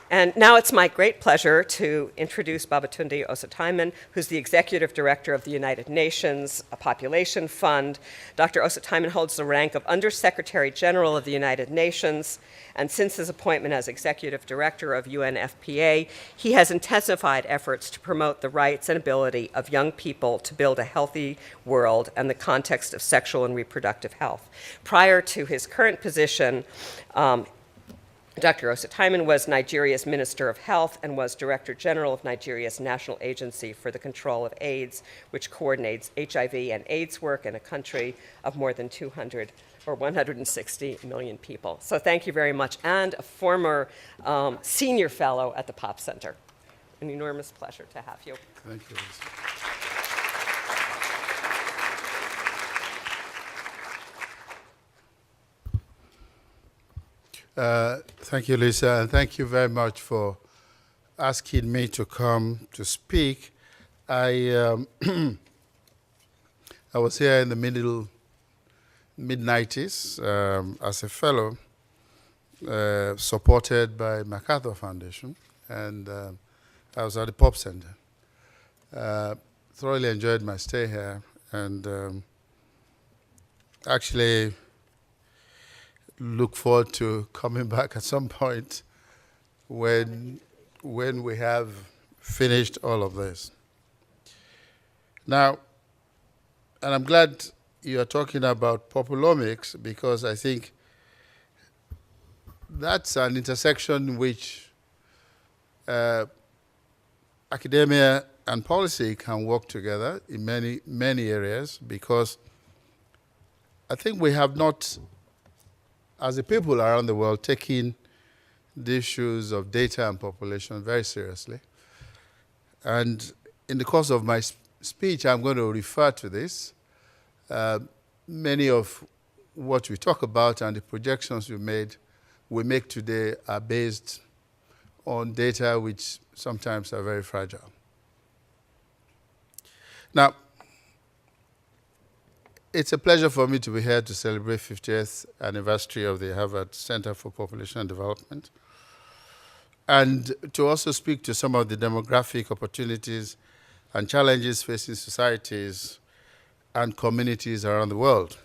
And now it's my great pleasure to introduce Babatunde Osotimehin, who's the Executive Director of the United Nations Population Fund. Dr. Osotimehin holds the rank of Undersecretary General of the United Nations, and since his appointment as Executive Director of UNFPA, he has intensified efforts to promote the rights and ability of young people to build a healthy world and the context of sexual and reproductive health. Prior to his current position, Dr. Osotimehin was Nigeria's Minister of Health and was Director General of Nigeria's National Agency for the Control of AIDS, which coordinates HIV and AIDS work in a country of more than 200 or 160 million people. So thank you very much, and a former senior fellow at the Pop Center. An enormous pleasure to have you. Thank you, Lisa. Thank you, Lisa, and thank you very much for asking me to come to speak. I was here in the mid-90s as a fellow, supported by MacArthur Foundation, and I was at the Pop Center. Thoroughly enjoyed my stay here, and actually look forward to coming back at some point when we have finished all of this. Now, and I'm glad you are talking about populomics, because I think that's an intersection in which academia and policy can work together in many areas, because I think we have not, as a people around the world, taking the issues of data and population very seriously. And in the course of my speech, I'm going to refer to this. Many of what we talk about and the projections we make today are based on data which sometimes are very fragile. Now, it's a pleasure for me to be here to celebrate 50th anniversary of the Harvard Center for Population and Development, and to also speak to some of the demographic opportunities and challenges facing societies and communities around the world.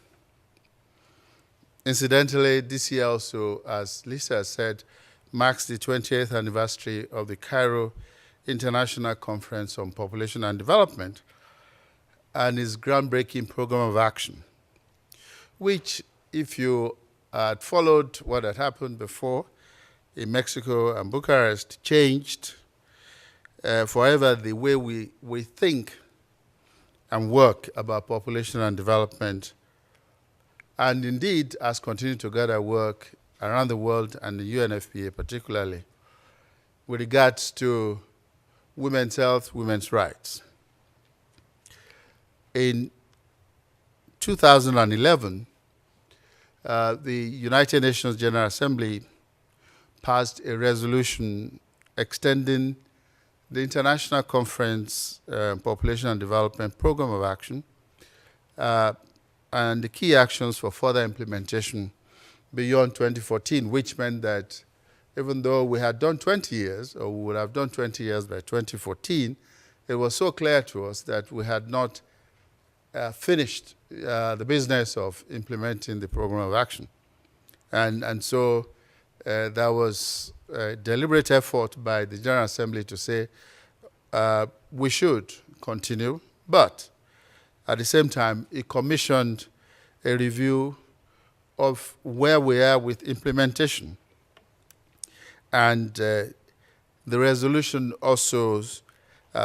Incidentally, this year also, as Lisa said, marks the 20th anniversary of the Cairo International Conference on Population and Development, and its groundbreaking program of action, which, if you had followed what had happened before in Mexico and Bucharest, changed forever the way we think and work about population and development, and indeed has continued to gather work around the world, and the UNFPA particularly, with regards to women's health, women's rights. In 2011, the United Nations General Assembly passed a resolution extending the International Conference Population and Development Program of Action and the key actions for further implementation beyond 2014, which meant that even though we had done 20 years, or we would have done 20 years by 2014, it was so clear to us that we had not finished the business of implementing the program of action. And so there was a deliberate effort by the General Assembly to say we should continue, but at the same time, it commissioned a review of where we are with implementation. And the resolution also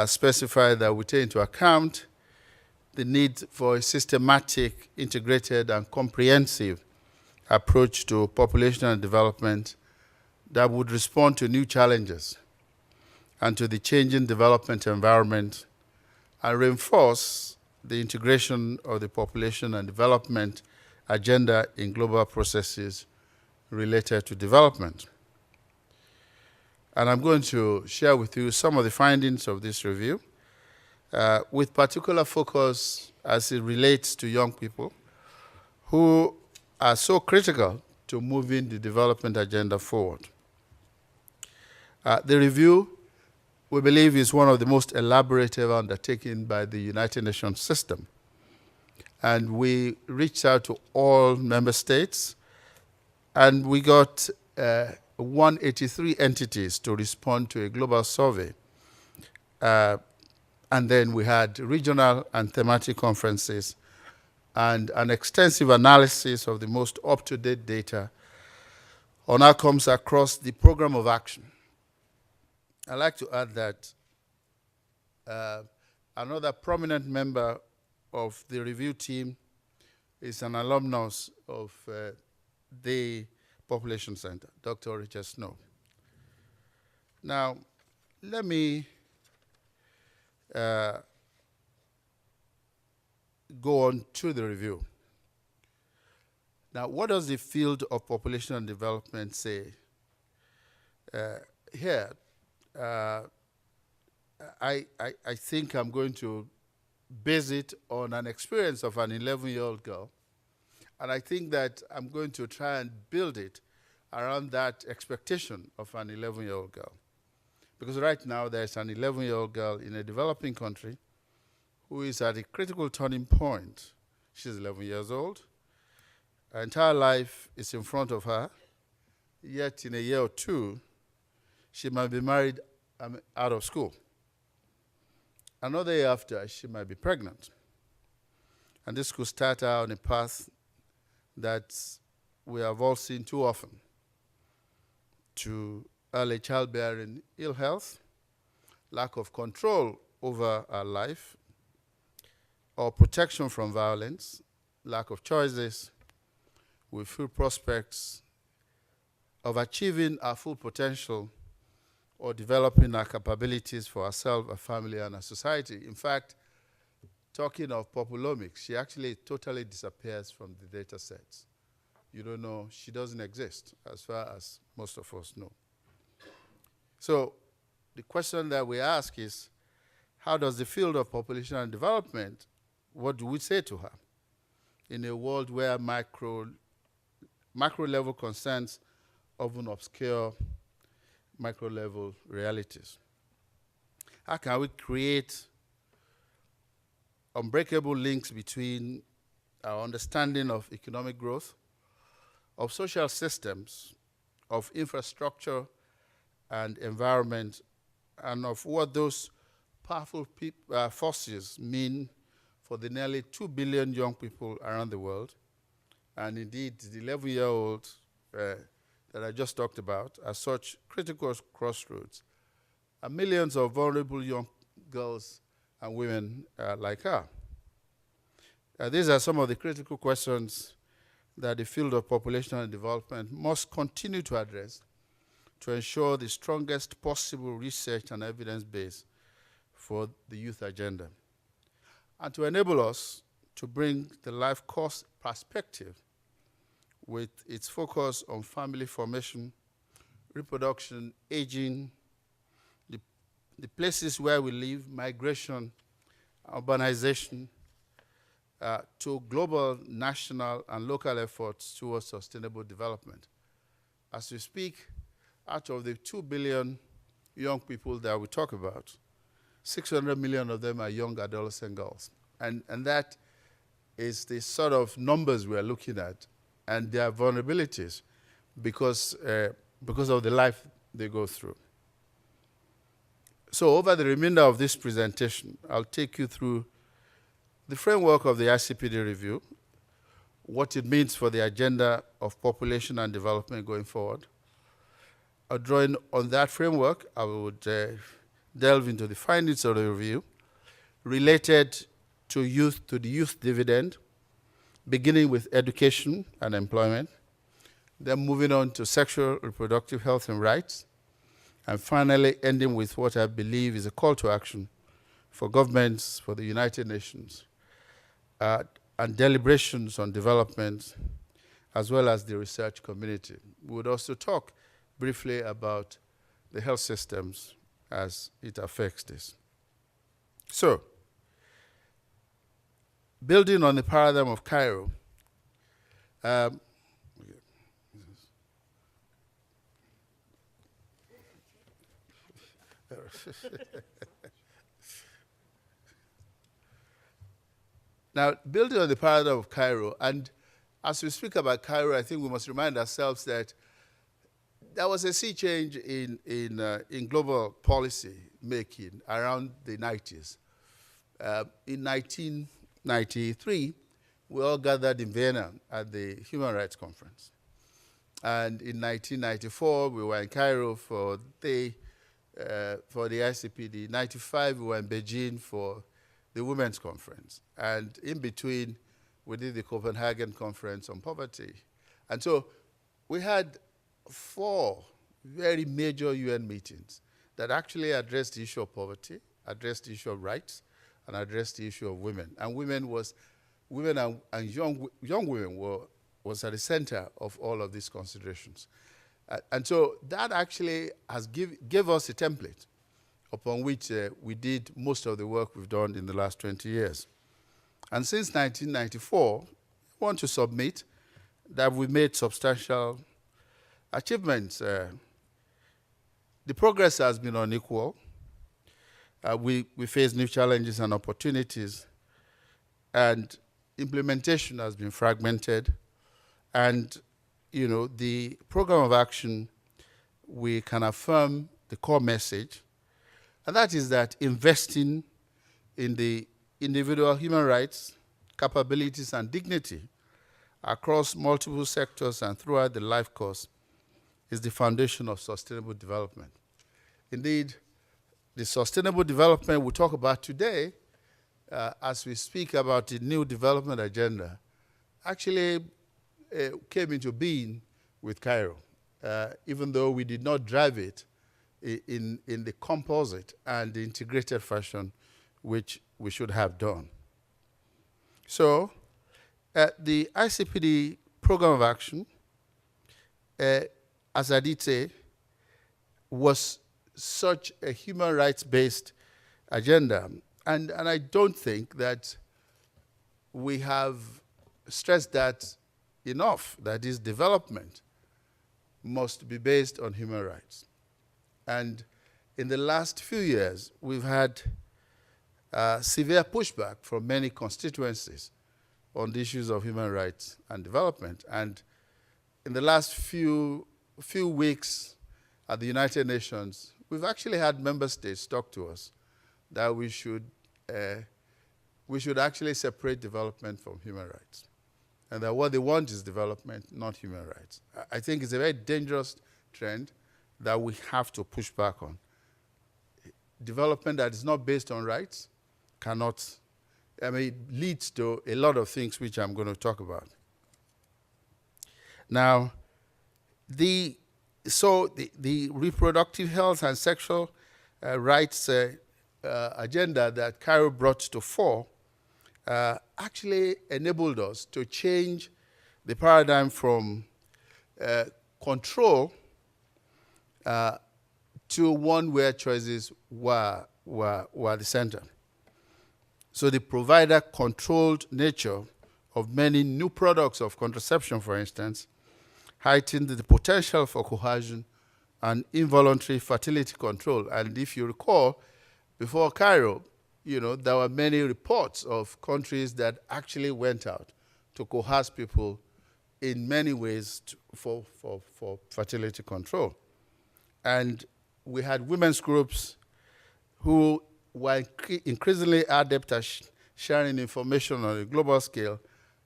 specified that we take into account the need for a systematic, integrated, and comprehensive approach to population and development that would respond to new challenges and to the changing development environment, and reinforce the integration of the population and development agenda in global processes related to development. And I'm going to share with you some of the findings of this review, with particular focus as it relates to young people who are so critical to moving the development agenda forward. The review, we believe, is one of the most elaborative undertaken by the United Nations system. And we reached out to all member states, and we got 183 entities to respond to a global survey. And then we had regional and thematic conferences and an extensive analysis of the most up-to-date data on outcomes across the program of action. I'd like to add that another prominent member of the review team is an alumnus of the Population Center, Dr. Richard Snow. Now, let me go on to the review. Now, what does the field of population and development say? Here, I think I'm going to base it on an experience of an 11-year-old girl, and I think that I'm going to try and build it around that expectation of an 11-year-old girl. Because right now, there's an 11-year-old girl in a developing country who is at a critical turning point. She's 11 years old. Her entire life is in front of her, yet in a year or two, she might be married out of school. Another year after, she might be pregnant. And this could start her on a path that we have all seen too often, to early childbearing, ill health, lack of control over our life, or protection from violence, lack of choices, with few prospects of achieving our full potential or developing our capabilities for ourselves, our family, and our society. In fact, talking of populomics, she actually totally disappears from the data sets. You don't know, she doesn't exist, as far as most of us know. So the question that we ask is, how does the field of population and development, what do we say to her in a world where macro-level concerns often obscure micro-level realities? How can we create unbreakable links between our understanding of economic growth, of social systems, of infrastructure and environment, and of what those powerful forces mean for the nearly 2 billion young people around the world, and indeed the 11-year-old that I just talked about, are such critical crossroads, and millions of vulnerable young girls and women like her. These are some of the critical questions that the field of population and development must continue to address to ensure the strongest possible research and evidence base for the youth agenda, and to enable us to bring the life course perspective with its focus on family formation, reproduction, aging, the places where we live, migration, urbanization, to global, national, and local efforts towards sustainable development. As we speak, out of the 2 billion young people that we talk about, 600 million of them are young adolescent girls. And that is the sort of numbers we're looking at, and their vulnerabilities because of the life they go through. So over the remainder of this presentation, I'll take you through the framework of the ICPD review, what it means for the agenda of population and development going forward. Drawing on that framework, I would delve into the findings of the review related to the youth dividend, beginning with education and employment, then moving on to sexual reproductive health and rights, and finally ending with what I believe is a call to action for governments, for the United Nations, and deliberations on development, as well as the research community. We would also talk briefly about the health systems as it affects this. So, building on the paradigm of Cairo, Now, building on the paradigm of Cairo, and as we speak about Cairo, I think we must remind ourselves that there was a sea change in global policy making around the 90s. In 1993, we all gathered in Vienna at the Human Rights Conference. And in 1994, we were in Cairo for the ICPD. 95, we were in Beijing for the Women's Conference. And in between, we did the Copenhagen Conference on Poverty. And so we had 4 very major UN meetings that actually addressed the issue of poverty, addressed the issue of rights, and addressed the issue of women. And women and young women was at the center of all of these considerations. And so that actually has gave us a template upon which we did most of the work we've done in the last 20 years. And since 1994, I want to submit that we've made substantial achievements. The progress has been unequal. We face new challenges and opportunities, and implementation has been fragmented. And, the program of action, we can affirm the core message, and that is that investing in the individual human rights, capabilities, and dignity across multiple sectors and throughout the life course is the foundation of sustainable development. Indeed, the sustainable development we talk about today, as we speak about the new development agenda, actually came into being with Cairo, even though we did not drive it in the composite and the integrated fashion which we should have done. So, the ICPD program of action, as I did say, was such a human rights-based agenda. And I don't think that we have stressed that enough, that is, development must be based on human rights. And in the last few years, we've had severe pushback from many constituencies on the issues of human rights and development. And in the last few weeks at the United Nations, we've actually had member states talk to us that we should actually separate development from human rights, and that what they want is development, not human rights. I think it's a very dangerous trend that we have to push back on. Development that is not based on rights leads to a lot of things which I'm going to talk about. Now, the reproductive health and sexual rights agenda that Cairo brought to fore actually enabled us to change the paradigm from control to one where choices were the center. So the provider-controlled nature of many new products of contraception, for instance, heightened the potential for coercion and involuntary fertility control. And if you recall, before Cairo, there were many reports of countries that actually went out to coerce people in many ways for fertility control. And we had women's groups who were increasingly adept at sharing information on a global scale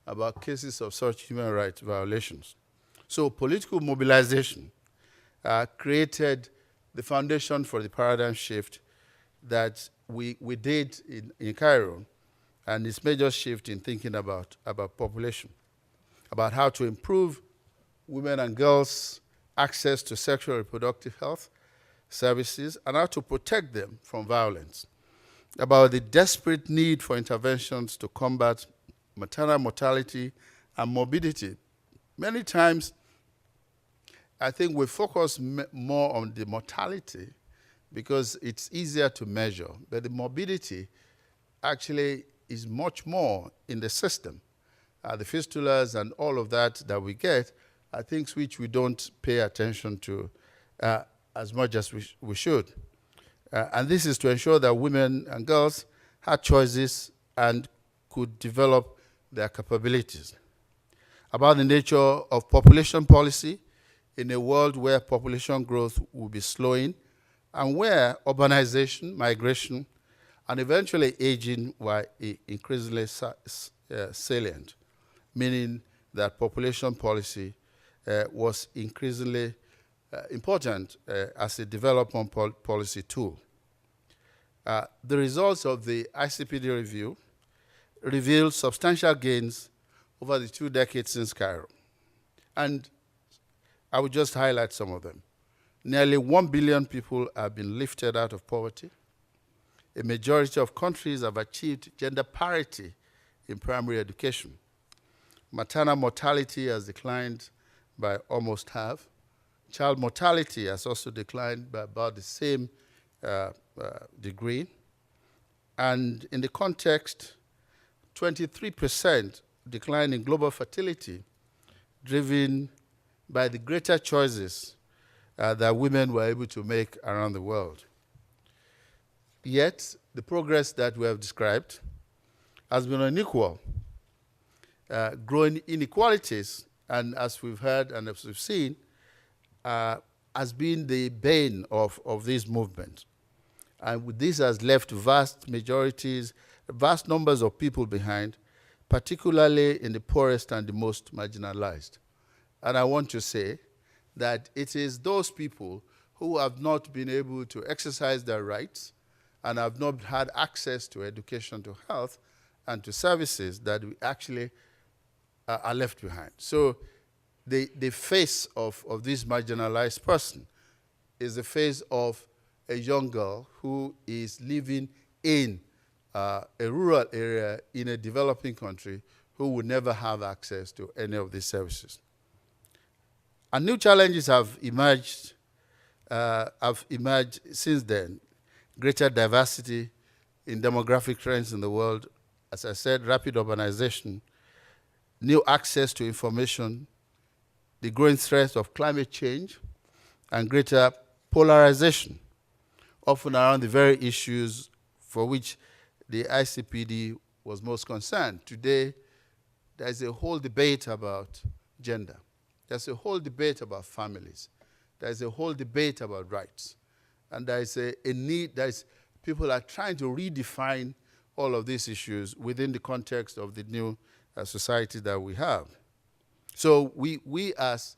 about cases of such human rights violations. So political mobilization created the foundation for the paradigm shift that we did in Cairo, and this major shift in thinking about population, about how to improve women and girls' access to sexual and reproductive health services, and how to protect them from violence, about the desperate need for interventions to combat maternal mortality and morbidity. Many times, I think we focus more on the mortality because it's easier to measure, but the morbidity actually is much more in the system. The fistulas and all of that we get are things which we don't pay attention to as much as we should. And this is to ensure that women and girls had choices and could develop their capabilities. About the nature of population policy in a world where population growth will be slowing and where urbanization, migration, and eventually aging were increasingly salient, meaning that population policy was increasingly important as a development policy tool. The results of the ICPD review revealed substantial gains over the 2 decades since Cairo. And I would just highlight some of them. Nearly 1 billion people have been lifted out of poverty. A majority of countries have achieved gender parity in primary education. Maternal mortality has declined by almost half. Child mortality has also declined by about the same degree. And in the context, 23% decline in global fertility, driven by the greater choices that women were able to make around the world. Yet, the progress that we have described has been unequal, growing inequalities, and as we've heard and as we've seen, has been the bane of this movement. And this has left vast majorities, vast numbers of people behind, particularly in the poorest and the most marginalized. And I want to say that it is those people who have not been able to exercise their rights and have not had access to education, to health, and to services that we actually are left behind. So the face of this marginalized person is the face of a young girl who is living in a rural area in a developing country who would never have access to any of these services. And new challenges have emerged since then. Greater diversity in demographic trends in the world, as I said, rapid urbanization, new access to information, the growing threat of climate change, and greater polarization, often around the very issues for which the ICPD was most concerned. Today, there's a whole debate about gender. There's a whole debate about families. There's a whole debate about rights. And there's a need, people are trying to redefine all of these issues within the context of the new society that we have. So we as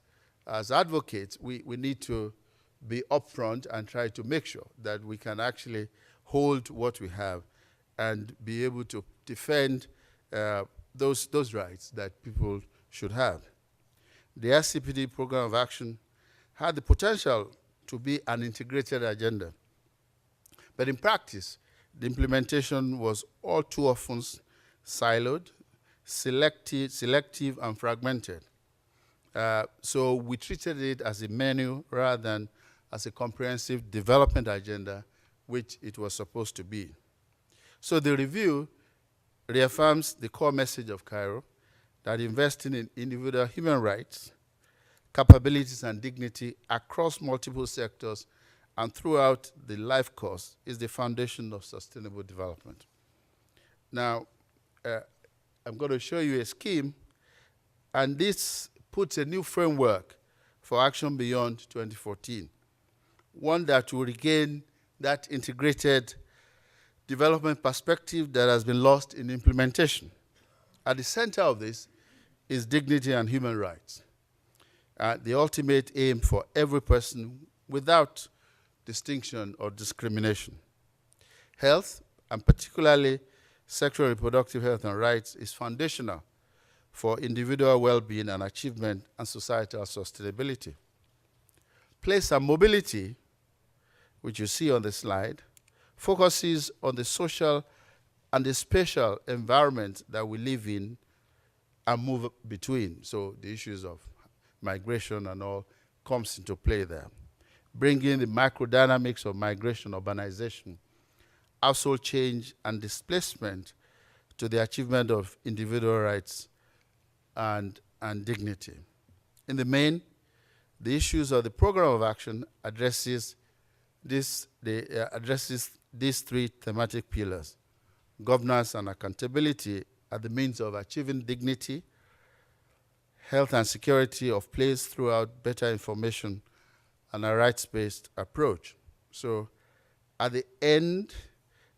advocates, we need to be upfront and try to make sure that we can actually hold what we have and be able to defend those rights that people should have. The ICPD program of action had the potential to be an integrated agenda. But in practice, the implementation was all too often siloed, selective and fragmented. So we treated it as a menu rather than as a comprehensive development agenda, which it was supposed to be. So the review reaffirms the core message of Cairo, that investing in individual human rights, capabilities and dignity across multiple sectors and throughout the life course is the foundation of sustainable development. Now, I'm going to show you a scheme, and this puts a new framework for action beyond 2014, one that will regain that integrated development perspective that has been lost in implementation. At the center of this is dignity and human rights, the ultimate aim for every person without distinction or discrimination. Health, and particularly sexual and reproductive health and rights, is foundational for individual well-being and achievement and societal sustainability. Place and mobility, which you see on the slide, focuses on the social and the spatial environment that we live in and move between. So the issues of migration and all comes into play there. Bringing the microdynamics of migration, urbanization, household change, and displacement to the achievement of individual rights and dignity. In the main, the issues of the program of action addresses addresses these three thematic pillars: governance and accountability are the means of achieving dignity, health and security of place throughout better information, and a rights-based approach. So at the end,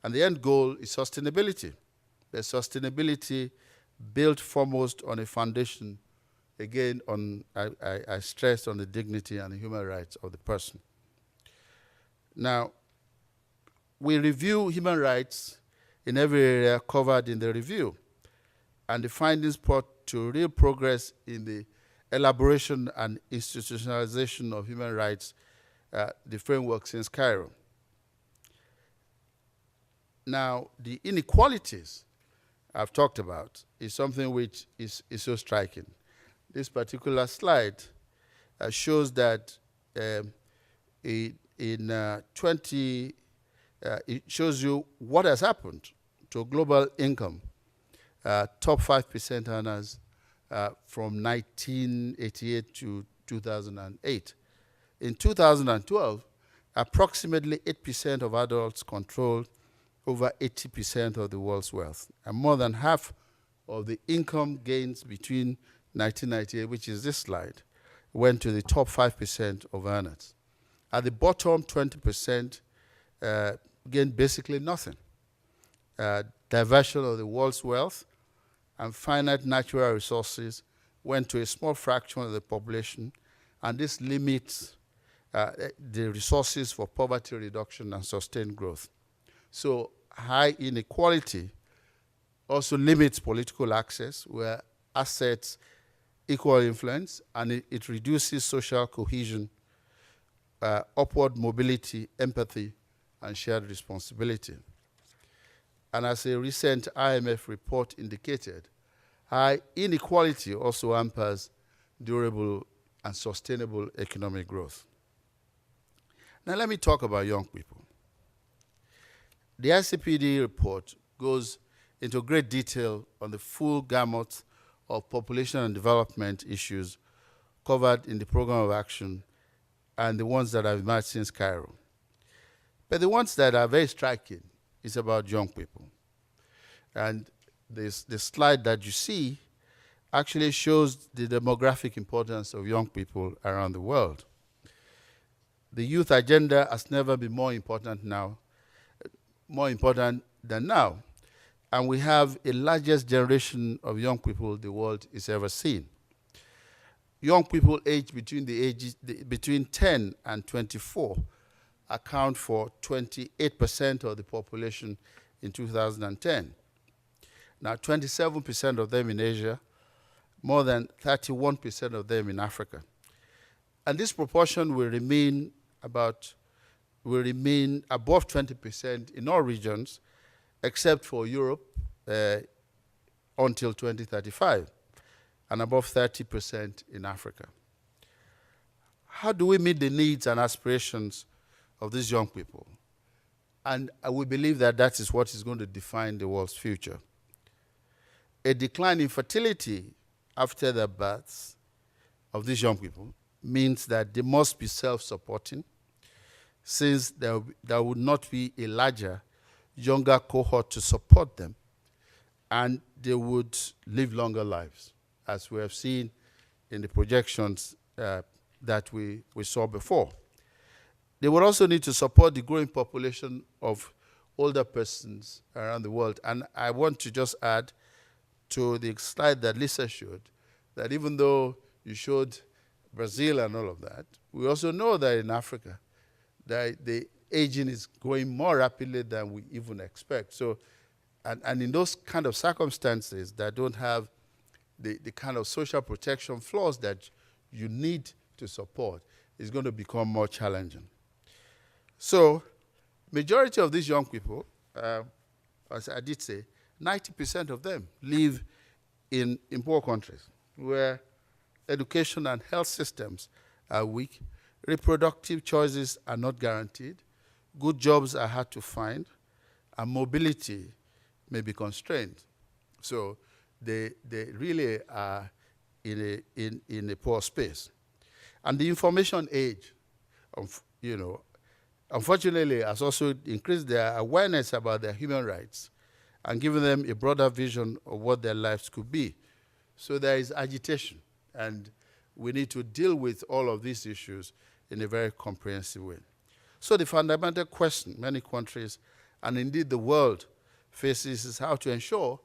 and the end goal is sustainability. The sustainability built foremost on a foundation, again, I stressed on the dignity and the human rights of the person. Now, we review human rights in every area covered in the review, and the findings point to real progress in the elaboration and institutionalization of human rights, the framework since Cairo. Now, the inequalities I've talked about is something which is so striking. This particular slide shows that it shows you what has happened to global income, top 5% earners from 1988 to 2008. In 2012, approximately 8% of adults controlled over 80% of the world's wealth, and more than half of the income gains between 1998, which is this slide, went to the top 5% of earners. At the bottom 20%, gained basically nothing. Diversion of the world's wealth and finite natural resources went to a small fraction of the population, and this limits the resources for poverty reduction and sustained growth. So high inequality also limits political access, where assets equal influence, and it reduces social cohesion, upward mobility, empathy, and shared responsibility. And as a recent IMF report indicated, high inequality also hampers durable and sustainable economic growth. Now let me talk about young people. The ICPD report goes into great detail on the full gamut of population and development issues covered in the program of action and the ones that have emerged since Cairo. But the ones that are very striking is about young people. And the slide that you see actually shows the demographic importance of young people around the world. The youth agenda has never been more important than now. And we have a largest generation of young people the world has ever seen. Young people aged between 10 and 24 account for 28% of the population in 2010. Now, 27% of them in Asia, more than 31% of them in Africa. And this proportion will remain above 20% in all regions, except for Europe until 2035, and above 30% in Africa. How do we meet the needs and aspirations of these young people? And we believe that that is what is going to define the world's future. A decline in fertility after the births of these young people means that they must be self-supporting, since there would not be a larger, younger cohort to support them, and they would live longer lives, as we have seen in the projections that we saw before. They would also need to support the growing population of older persons around the world. And I want to just add to the slide that Lisa showed, that even though you showed Brazil and all of that, we also know that in Africa, that the aging is growing more rapidly than we even expect. So, and in those kind of circumstances that don't have the kind of social protection flaws that you need to support, is going to become more challenging. So, majority of these young people, as I did say, 90% of them live in poor countries where education and health systems are weak, reproductive choices are not guaranteed, good jobs are hard to find, and mobility may be constrained. So they really are in a poor space. And the information age, unfortunately, has also increased their awareness about their human rights and given them a broader vision of what their lives could be. So there is agitation, and we need to deal with all of these issues in a very comprehensive way. So the fundamental question many countries, and indeed the world, faces is how to ensure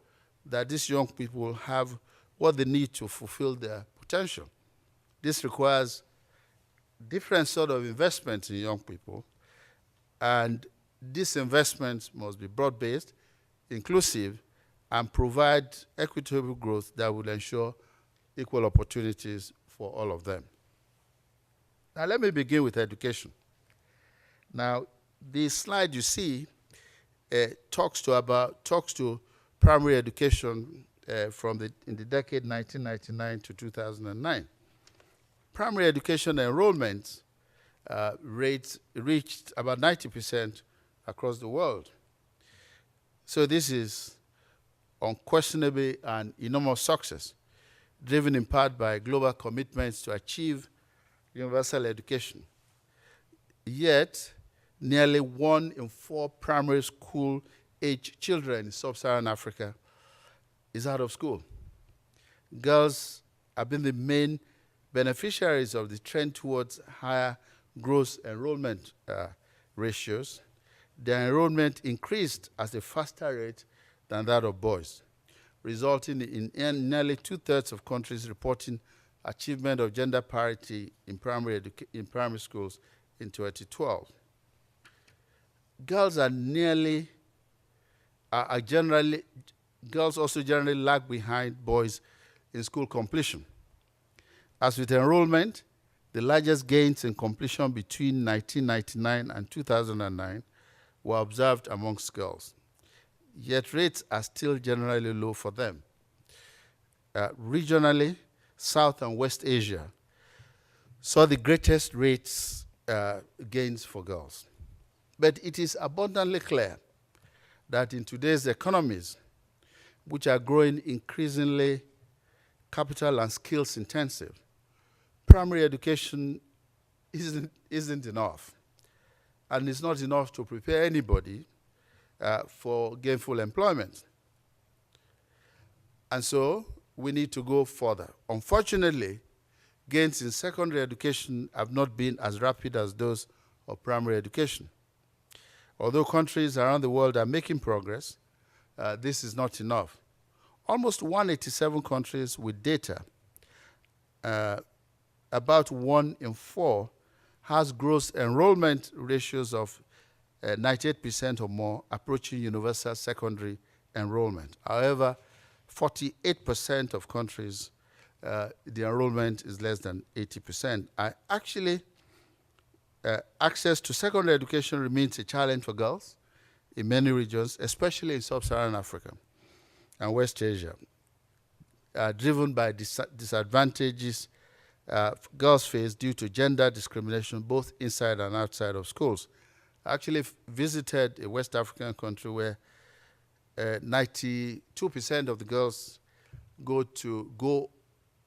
that these young people have what they need to fulfill their potential. This requires different sort of investments in young people, and these investments must be broad-based, inclusive, and provide equitable growth that will ensure equal opportunities for all of them. Now, let me begin with education. Now, the slide you see talks to primary education in the decade 1999 to 2009. Primary education enrollment rates reached about 90% across the world. So this is unquestionably an enormous success, driven in part by global commitments to achieve universal education. Yet, nearly 1 in 4 primary school-age children in sub-Saharan Africa is out of school. Girls have been the main beneficiaries of the trend towards higher gross enrollment ratios. Their enrollment increased at a faster rate than that of boys, resulting in nearly 2/3 of countries reporting achievement of gender parity in primary schools in 2012. Girls also generally lag behind boys in school completion. As with enrollment, the largest gains in completion between 1999 and 2009 were observed amongst girls, yet rates are still generally low for them. Regionally, South and West Asia saw the greatest rates gains for girls. But it is abundantly clear that in today's economies, which are growing increasingly capital and skills intensive, primary education isn't enough. And it's not enough to prepare anybody for gainful employment. And so we need to go further. Unfortunately, gains in secondary education have not been as rapid as those of primary education. Although countries around the world are making progress, this is not enough. Almost 187 countries with data, about 1 in 4 has gross enrollment ratios of 98% or more, approaching universal secondary enrollment. However, 48% of countries, the enrollment is less than 80%. Access to secondary education remains a challenge for girls in many regions, especially in sub-Saharan Africa and West Asia, driven by disadvantages girls face due to gender discrimination both inside and outside of schools. I actually visited a West African country where 92% of the girls go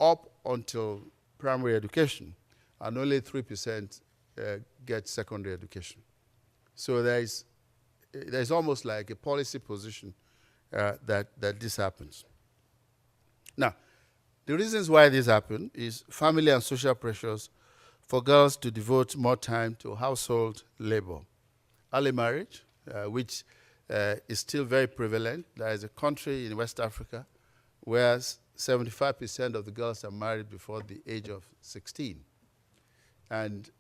up until primary education, and only 3% get secondary education. So there's almost like a policy position that this happens. Now, the reasons why this happens is family and social pressures for girls to devote more time to household labor. Early marriage, which is still very prevalent. There is a country in West Africa where 75% of the girls are married before the age of 16. And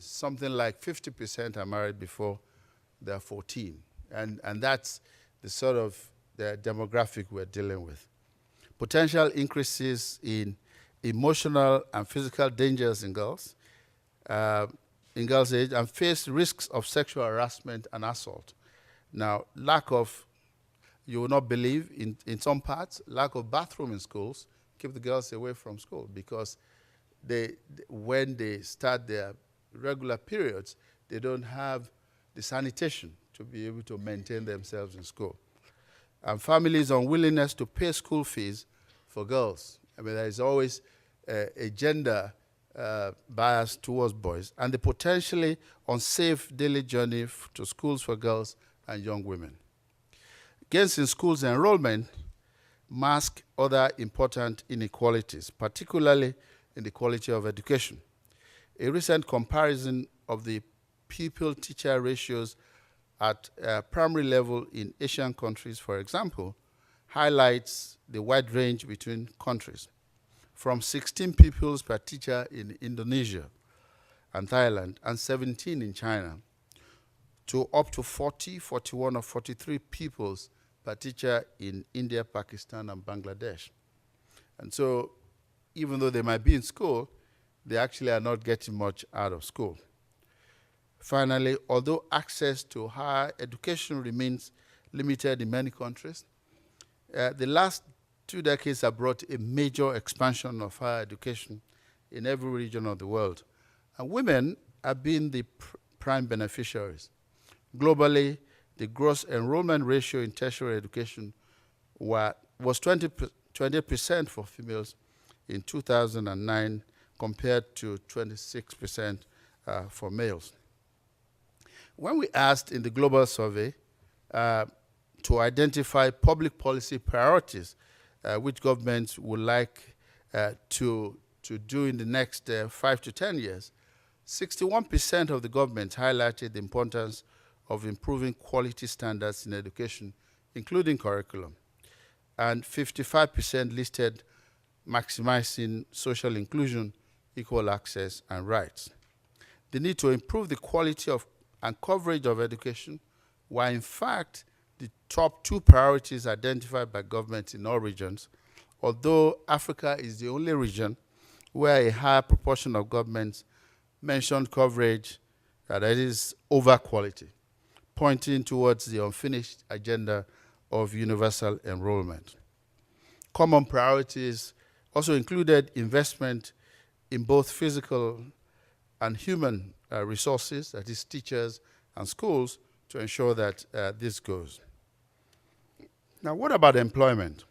something like 50% are married before they're 14. And that's the sort of the demographic we're dealing with. Potential increases in emotional and physical dangers in girls age, and face risks of sexual harassment and assault. Now, you will not believe, in some parts, lack of bathroom in schools keep the girls away from school, because when they start their regular periods, they don't have the sanitation to be able to maintain themselves in school. And families' unwillingness to pay school fees for girls. I mean, there is always a gender bias towards boys, and the potentially unsafe daily journey to schools for girls and young women. Gains in schools enrollment mask other important inequalities, particularly in the quality of education. A recent comparison of the pupil-teacher ratios at primary level in Asian countries, for example, highlights the wide range between countries, from 16 pupils per teacher in Indonesia and Thailand and 17 in China, to up to 40, 41, or 43 pupils per teacher in India, Pakistan, and Bangladesh. And so, even though they might be in school, they actually are not getting much out of school. Finally, although access to higher education remains limited in many countries, the last 2 decades have brought a major expansion of higher education in every region of the world. And women have been the prime beneficiaries. Globally, the gross enrollment ratio in tertiary education was 20% for females in 2009 compared to 26% for males. When we asked in the global survey to identify public policy priorities which governments would like to do in the next 5 to 10 years, 61% of the governments highlighted the importance of improving quality standards in education, including curriculum. And 55% listed maximizing social inclusion, equal access, and rights. The need to improve the quality of and coverage of education were in fact the top 2 priorities identified by governments in all regions, although Africa is the only region where a higher proportion of governments mentioned coverage that is over quality, pointing towards the unfinished agenda of universal enrollment. Common priorities also included investment in both physical and human resources, that is teachers and schools, to ensure that this goes. Now, what about employment?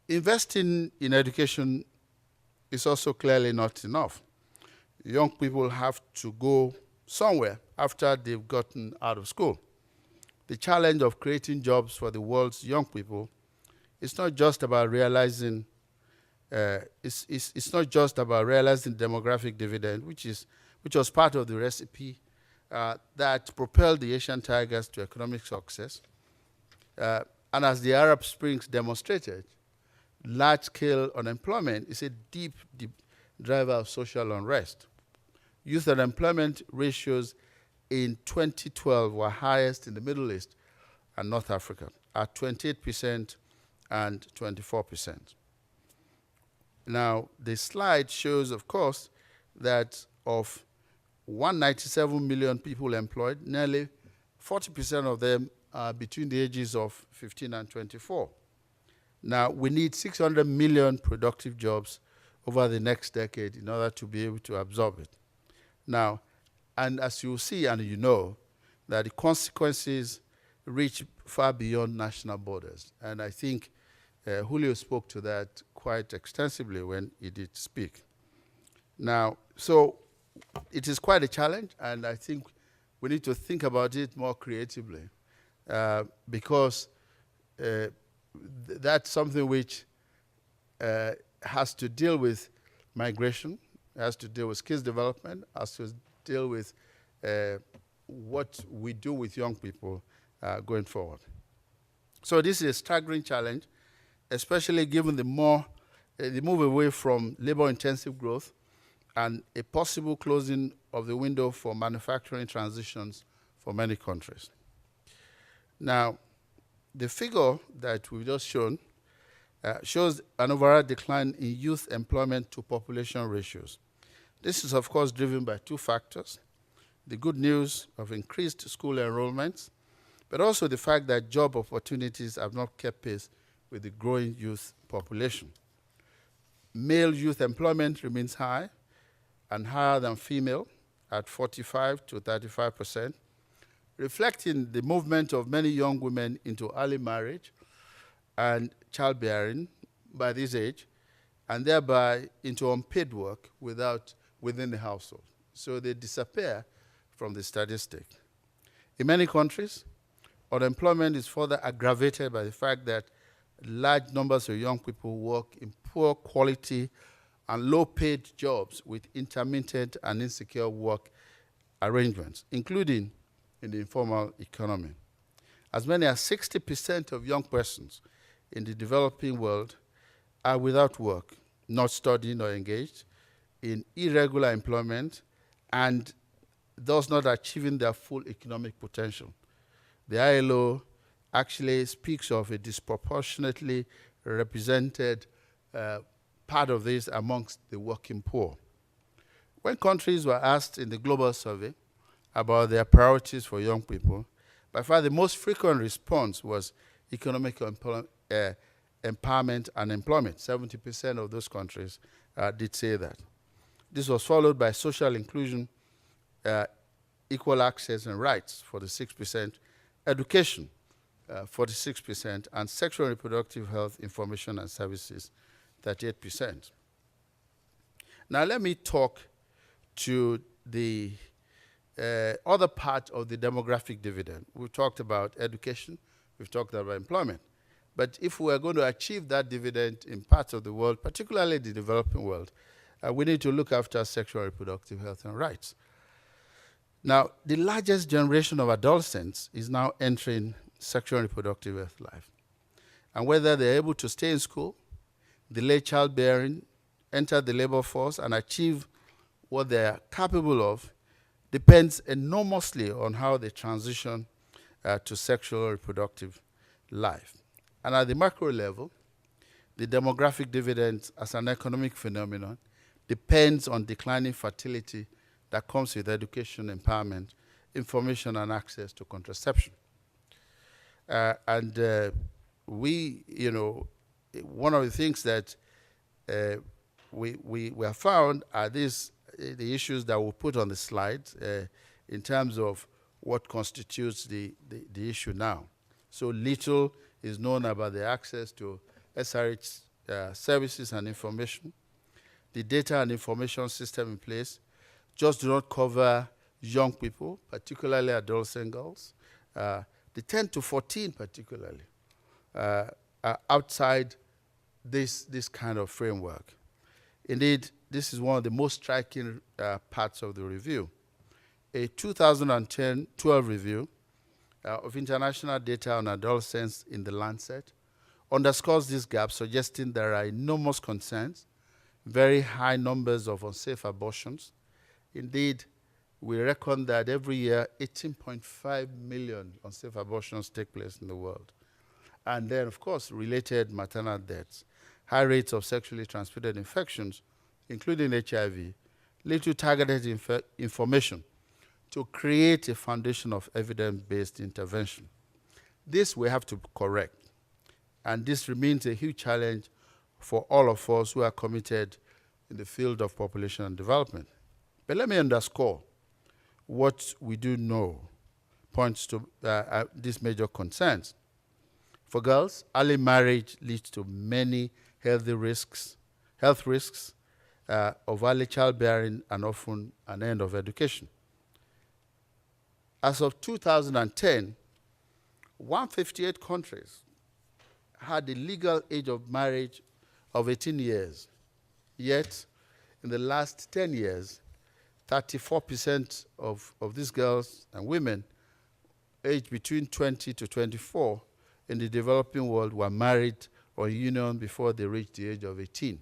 Investing in education is also clearly not enough. Young people have to go somewhere after they've gotten out of school. The challenge of creating jobs for the world's young people is not just about realizing it's not just about realizing demographic dividend, which was part of the recipe that propelled the Asian tigers to economic success. And as the Arab Springs demonstrated, large-scale unemployment is a deep driver of social unrest. Youth unemployment ratios in 2012 were highest in the Middle East and North Africa at 28% and 24%. Now, the slide shows, of course, that of 197 million people employed, nearly 40% of them are between the ages of 15 and 24. Now, we need 600 million productive jobs over the next decade in order to be able to absorb it. Now, and as you see and you know, that the consequences reach far beyond national borders. And I think Julio spoke to that quite extensively when he did speak. Now, so it is quite a challenge, and I think we need to think about it more creatively because that's something which has to deal with migration, has to deal with skills development, has to deal with what we do with young people going forward. So this is a staggering challenge, especially given the move away from labor-intensive growth and a possible closing of the window for manufacturing transitions for many countries. Now, the figure that we've just shown shows an overall decline in youth employment to population ratios. This is, of course, driven by 2 factors: the good news of increased school enrollments, but also the fact that job opportunities have not kept pace with the growing youth population. Male youth employment remains high and higher than female at 45 to 35%, reflecting the movement of many young women into early marriage and childbearing by this age, and thereby into unpaid work within the household. So they disappear from the statistic. In many countries, unemployment is further aggravated by the fact that large numbers of young people work in poor quality and low-paid jobs with intermittent and insecure work arrangements, including in the informal economy. As many as 60% of young persons in the developing world are without work, not studying or engaged in irregular employment, and thus not achieving their full economic potential. The ILO actually speaks of a disproportionately represented part of this amongst the working poor. When countries were asked in the global survey about their priorities for young people, by far the most frequent response was economic empowerment and employment. 70% of those countries did say that. This was followed by social inclusion, equal access and rights, 46%, education, 46%, and sexual and reproductive health, information and services, 38%. Now let me talk to the other part of the demographic dividend. We've talked about education, we've talked about employment. But if we are going to achieve that dividend in parts of the world, particularly the developing world, we need to look after sexual and reproductive health and rights. Now, the largest generation of adolescents is now entering sexual and reproductive health life. And whether they're able to stay in school, delay childbearing, enter the labor force, and achieve what they're capable of depends enormously on how they transition to sexual and reproductive life. And at the macro level, the demographic dividend as an economic phenomenon depends on declining fertility that comes with education, empowerment, information, and access to contraception. We, one of the things that we have found are the issues that we'll put on the slides in terms of what constitutes the issue now. So little is known about the access to SRH services and information. The data and information system in place just do not cover young people, particularly adolescent girls. The 10 to 14 particularly are outside this kind of framework. Indeed, this is one of the most striking parts of the review. A 2010-12 review of international data on adolescents in the Lancet underscores this gap, suggesting there are enormous concerns, very high numbers of unsafe abortions. Indeed, we reckon that every year 18.5 million unsafe abortions take place in the world. And then, of course, related maternal deaths, high rates of sexually transmitted infections, including HIV, lead to targeted information to create a foundation of evidence-based intervention. This we have to correct. And this remains a huge challenge for all of us who are committed in the field of population and development. But let me underscore what we do know points to these major concerns. For girls, early marriage leads to many health risks of early childbearing and often an end of education. As of 2010, 158 countries had the legal age of marriage of 18 years. Yet, in the last 10 years, 34% of these girls and women aged between 20 to 24 in the developing world were married or in union before they reached the age of 18.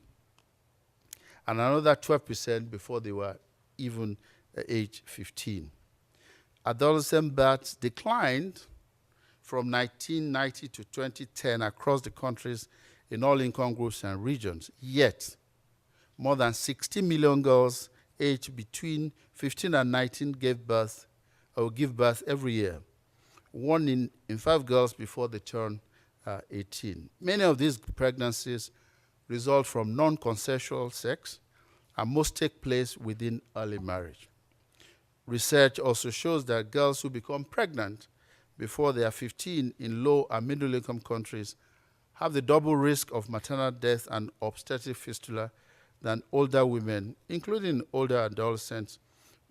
And another 12% before they were even age 15. Adolescent births declined from 1990 to 2010 across the countries in all income groups and regions. Yet, more than 60 million girls aged between 15 and 19 give birth every year. 1 in 5 girls before they turn 18. Many of these pregnancies result from non-consensual sex, and most take place within early marriage. Research also shows that girls who become pregnant before they are 15 in low and middle income countries have the double risk of maternal death and obstetric fistula than older women, including older adolescents,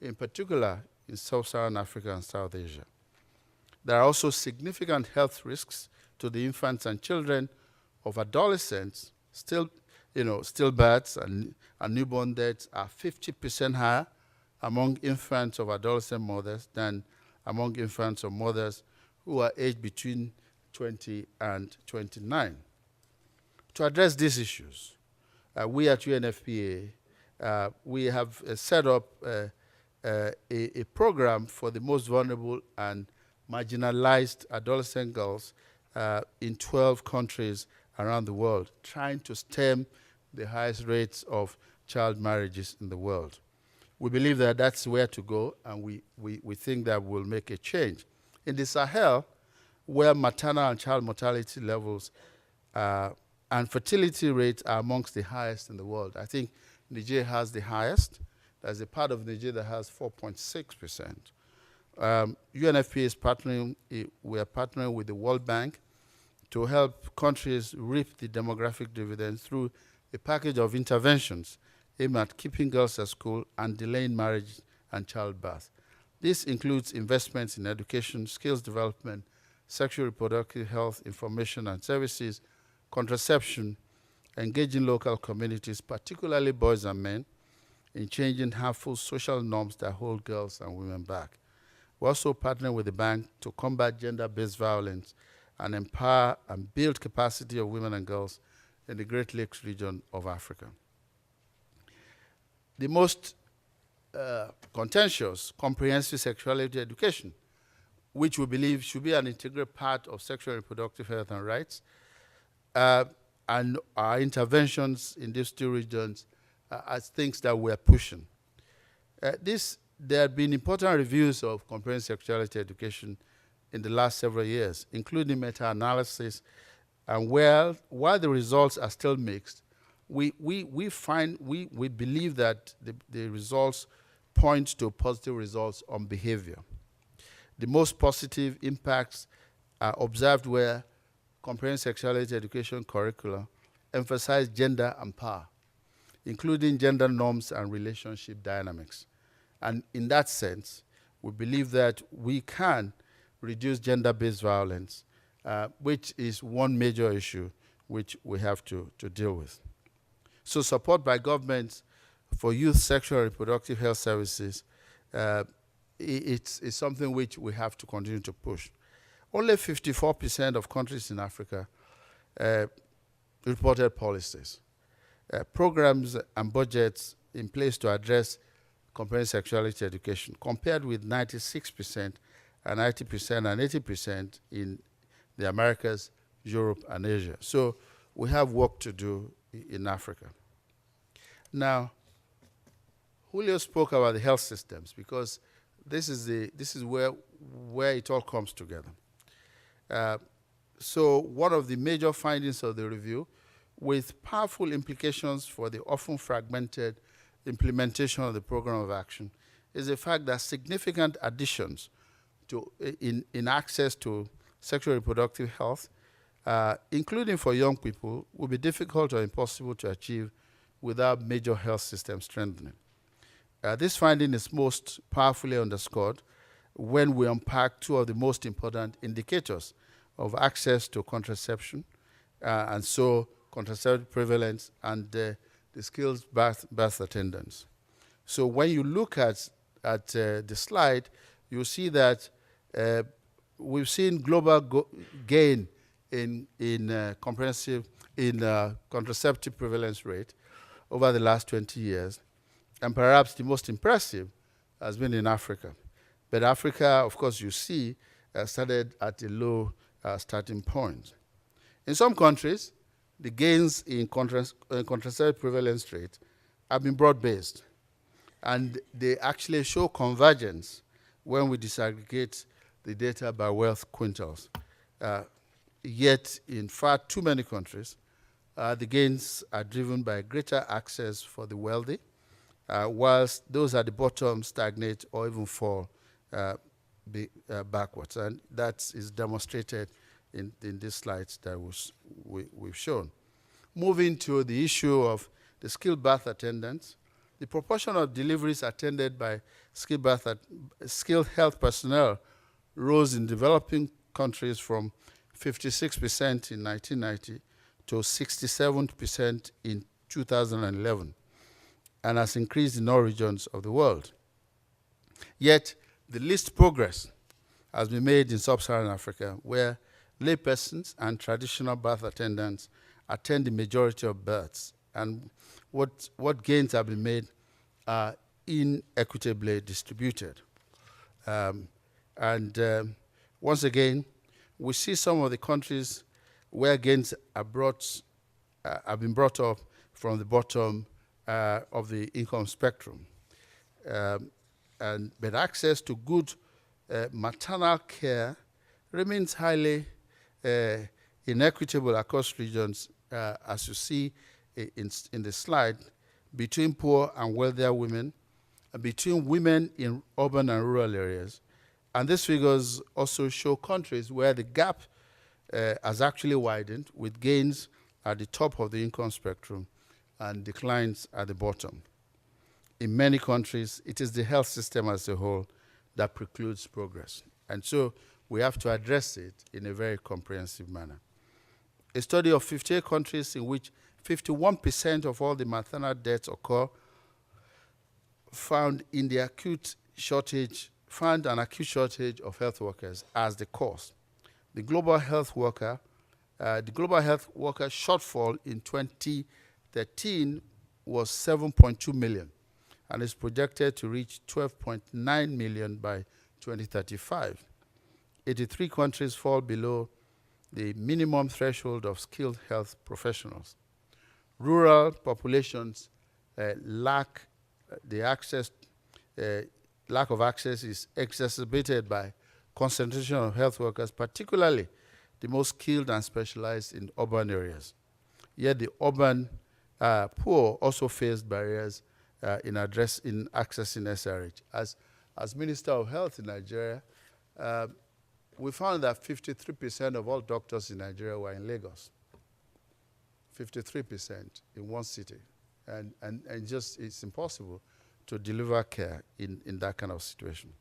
in particular in sub-Saharan Africa and South Asia. There are also significant health risks to the infants and children of adolescents. Stillbirths and newborn deaths are 50% higher among infants of adolescent mothers than among infants of mothers who are aged between 20 and 29. To address these issues, we at UNFPA, we have set up a program for the most vulnerable and marginalized adolescent girls in 12 countries around the world, trying to stem the highest rates of child marriages in the world. We believe that that's where to go, and we think that will make a change. In the Sahel, where maternal and child mortality levels and fertility rates are amongst the highest in the world. I think Niger has the highest. There's a part of Niger that has 4.6%. UNFPA is partnering, we are partnering with the World Bank to help countries reap the demographic dividends through a package of interventions aimed at keeping girls at school and delaying marriage and childbirth. This includes investments in education, skills development, sexual reproductive health, information and services, contraception, engaging local communities, particularly boys and men, in changing harmful social norms that hold girls and women back. We also partner with the bank to combat gender-based violence and empower and build capacity of women and girls in the Great Lakes region of Africa. The most contentious, comprehensive sexuality education, which we believe should be an integral part of sexual and reproductive health and rights, and our interventions in these two regions as things that we're pushing. There have been important reviews of comprehensive sexuality education in the last several years, including meta-analysis, and while the results are still mixed, we believe that the results point to positive results on behavior. The most positive impacts are observed where comprehensive sexuality education curricula emphasize gender and power, including gender norms and relationship dynamics. And in that sense, we believe that we can reduce gender-based violence, which is one major issue which we have to deal with. So support by governments for youth sexual and reproductive health services, it's something which we have to continue to push. Only 54% of countries in Africa reported policies, programs and budgets in place to address comprehensive sexuality education, compared with 96% and 90% and 80% in the Americas, Europe, and Asia. So we have work to do in Africa. Now, Julio spoke about the health systems because this is where it all comes together. So one of the major findings of the review, with powerful implications for the often fragmented implementation of the program of action, is the fact that significant additions in access to sexual reproductive health, including for young people, will be difficult or impossible to achieve without major health system strengthening. This finding is most powerfully underscored when we unpack two of the most important indicators of access to contraception, and so contraceptive prevalence and the skills birth attendance. So when you look at the slide, you see that we've seen global gain in contraceptive prevalence rate over the last 20 years, and perhaps the most impressive has been in Africa. But Africa, of course, you see, started at a low starting point. In some countries, the gains in contraceptive prevalence rate have been broad-based, and they actually show convergence when we disaggregate the data by wealth quintiles. Yet, in far too many countries, the gains are driven by greater access for the wealthy, whilst those at the bottom stagnate or even fall backwards. And that is demonstrated in these slides that we've shown. Moving to the issue of the skilled birth attendants, the proportion of deliveries attended by skilled health personnel rose in developing countries from 56% in 1990 to 67% in 2011, and has increased in all regions of the world. Yet, the least progress has been made in sub-Saharan Africa, where laypersons and traditional birth attendants attend the majority of births, and what gains have been made are inequitably distributed. Once again, we see some of the countries where gains are have been brought up from the bottom of the income spectrum. But access to good maternal care remains highly inequitable across regions, as you see in the slide, between poor and wealthier women, and between women in urban and rural areas. And these figures also show countries where the gap has actually widened, with gains at the top of the income spectrum and declines at the bottom. In many countries, it is the health system as a whole that precludes progress. And so we have to address it in a very comprehensive manner. A study of 58 countries in which 51% of all the maternal deaths occur found an acute shortage of health workers as the cause. The global health worker shortfall in 2013 was 7.2 million, and is projected to reach 12.9 million by 2035. 83 countries fall below the minimum threshold of skilled health professionals. Rural populations lack of access is exacerbated by concentration of health workers, particularly the most skilled and specialized in urban areas. Yet the urban poor also face barriers in accessing SRH. As Minister of Health in Nigeria, we found that 53% of all doctors in Nigeria were in Lagos. 53% in one city. And just it's impossible to deliver care in that kind of situation.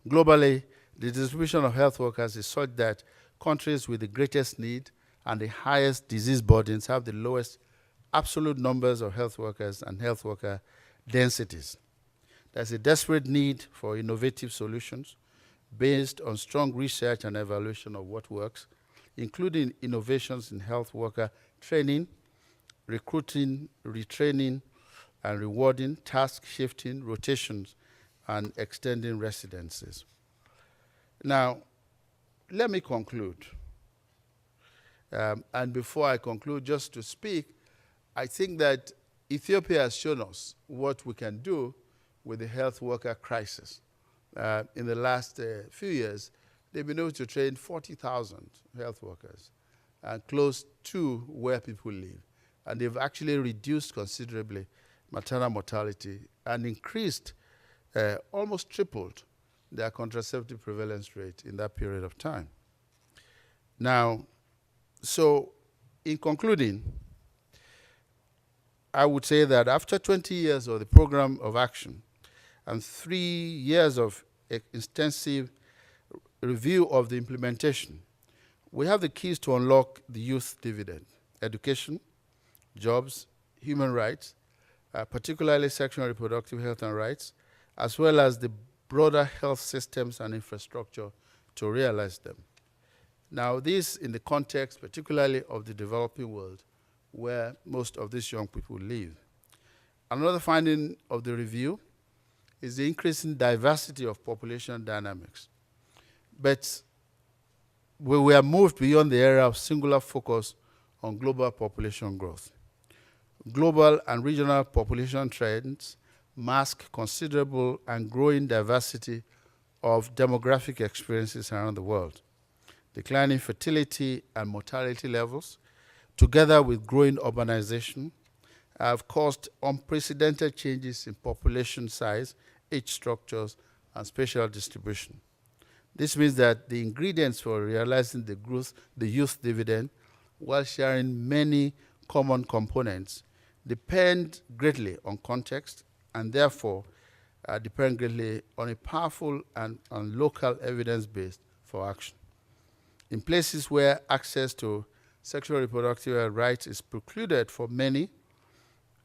Globally, the distribution of health workers is such that countries with the greatest need and the highest disease burdens have the lowest absolute numbers of health workers and health worker densities. There's a desperate need for innovative solutions based on strong research and evaluation of what works, including innovations in health worker training, recruiting, retraining, and rewarding, task shifting, rotations, and extending residencies. Now, let me conclude. And before I conclude, just to speak, I think that Ethiopia has shown us what we can do with the health worker crisis. In the last few years, they've been able to train 40,000 health workers close to where people live. And they've actually reduced considerably maternal mortality and increased, almost tripled, their contraceptive prevalence rate in that period of time. Now, so in concluding, I would say that after 20 years of the program of action and 3 years of extensive review of the implementation, we have the keys to unlock the youth dividend: education, jobs, human rights, particularly sexual and reproductive health and rights, as well as the broader health systems and infrastructure to realize them. Now, this in the context particularly of the developing world, where most of these young people live. Another finding of the review is the increasing diversity of population dynamics. But we were moved beyond the era of singular focus on global population growth. Global and regional population trends mask considerable and growing diversity of demographic experiences around the world. Declining fertility and mortality levels, together with growing urbanization, have caused unprecedented changes in population size, age structures, and spatial distribution. This means that the ingredients for realizing the youth dividend, while sharing many common components, depend greatly on context and therefore depend greatly on a powerful and local evidence base for action. In places where access to sexual reproductive rights is precluded for many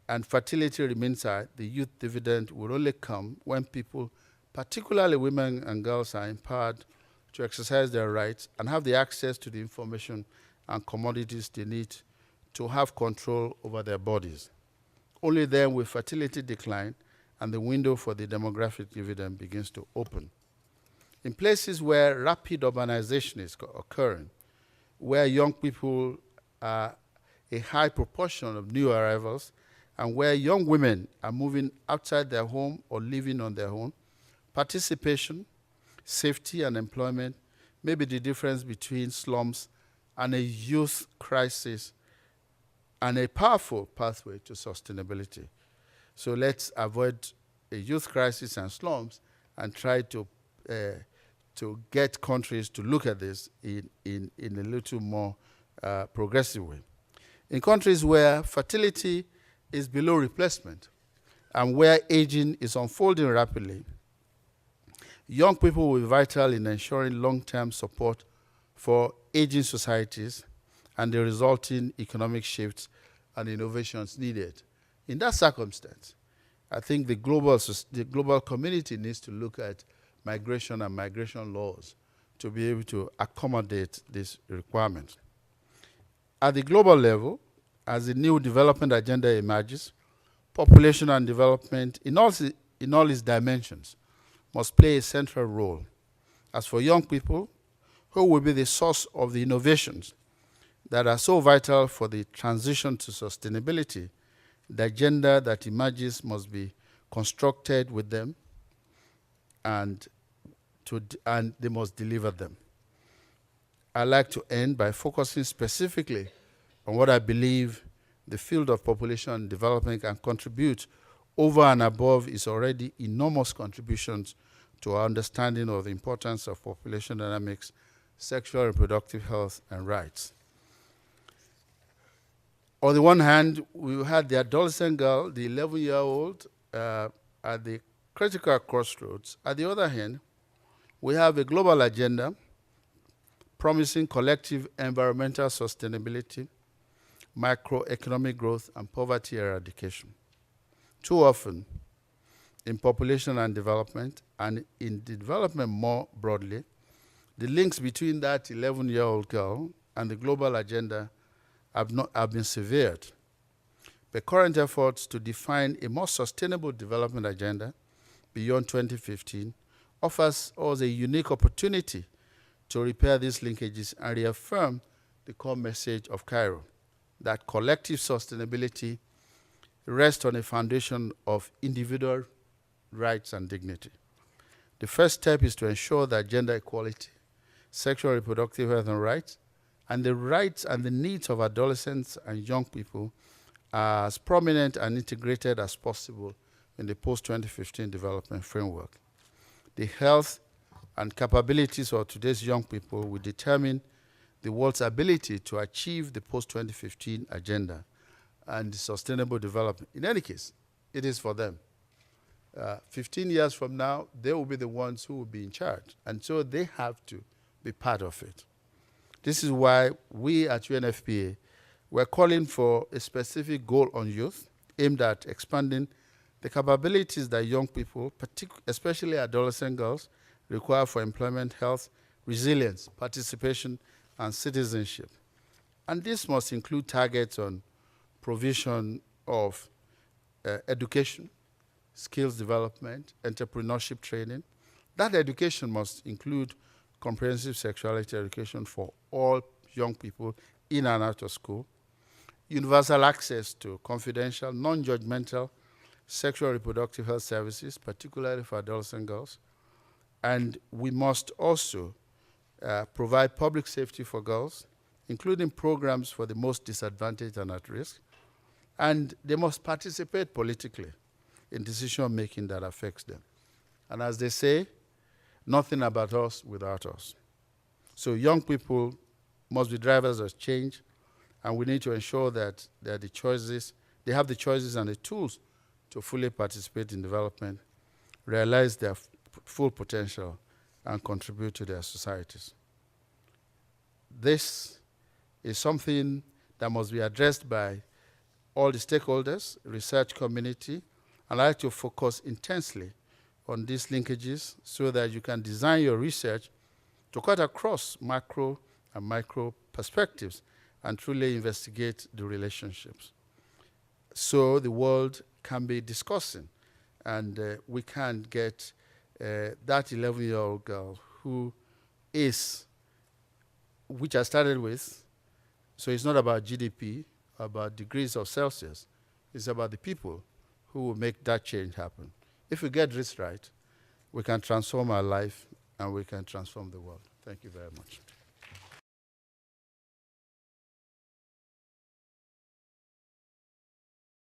and fertility remains high, the youth dividend will only come when people, particularly women and girls, are empowered to exercise their rights and have the access to the information and commodities they need to have control over their bodies. Only then will fertility decline and the window for the demographic dividend begins to open. In places where rapid urbanization is occurring, where young people are a high proportion of new arrivals, and where young women are moving outside their home or living on their own, participation, safety, and employment may be the difference between slums and a youth crisis and a powerful pathway to sustainability. So let's avoid a youth crisis and slums and try to get countries to look at this in a little more progressive way. In countries where fertility is below replacement and where aging is unfolding rapidly, young people will be vital in ensuring long-term support for aging societies and the resulting economic shifts and innovations needed. In that circumstance, I think the global community needs to look at migration and migration laws to be able to accommodate this requirement. At the global level, as the new development agenda emerges, population and development in all its dimensions must play a central role. As for young people, who will be the source of the innovations that are so vital for the transition to sustainability, the agenda that emerges must be constructed with them and they must deliver them. I'd like to end by focusing specifically on what I believe the field of population development can contribute over and above its already enormous contributions to our understanding of the importance of population dynamics, sexual and reproductive health, and rights. On the one hand, we had the adolescent girl, the 11-year-old, at the critical crossroads. At the other hand, we have a global agenda promising collective environmental sustainability, microeconomic growth, and poverty eradication. Too often, in population and development, and in development more broadly, the links between that 11-year-old girl and the global agenda have been severed. The current efforts to define a more sustainable development agenda beyond 2015 offers us a unique opportunity to repair these linkages and reaffirm the core message of Cairo, that collective sustainability rests on a foundation of individual rights and dignity. The first step is to ensure that gender equality, sexual and reproductive health and rights, and the rights and the needs of adolescents and young people are as prominent and integrated as possible in the post-2015 development framework. The health and capabilities of today's young people will determine the world's ability to achieve the post-2015 agenda and the sustainable development. In any case, it is for them. 15 years from now, they will be the ones who will be in charge, and so they have to be part of it. This is why we at UNFPA, we're calling for a specific goal on youth aimed at expanding the capabilities that young people, especially adolescent girls, require for employment, health, resilience, participation, and citizenship. And this must include targets on provision of education, skills development, entrepreneurship training. That education must include comprehensive sexuality education for all young people in and out of school, universal access to confidential, non-judgmental sexual reproductive health services, particularly for adolescent girls. And we must also provide public safety for girls, including programs for the most disadvantaged and at risk. And they must participate politically in decision-making that affects them. And as they say, nothing about us without us. So young people must be drivers of change, and we need to ensure that they have the choices and the tools to fully participate in development, realize their full potential, and contribute to their societies. This is something that must be addressed by all the stakeholders, research community, and I like to focus intensely on these linkages so that you can design your research to cut across macro and micro perspectives and truly investigate the relationships. So the world can be discussing, and we can get that 11-year-old girl which I started with. So it's not about GDP, about degrees of Celsius. It's about the people who will make that change happen. If we get this right, we can transform our life and we can transform the world. Thank you very much.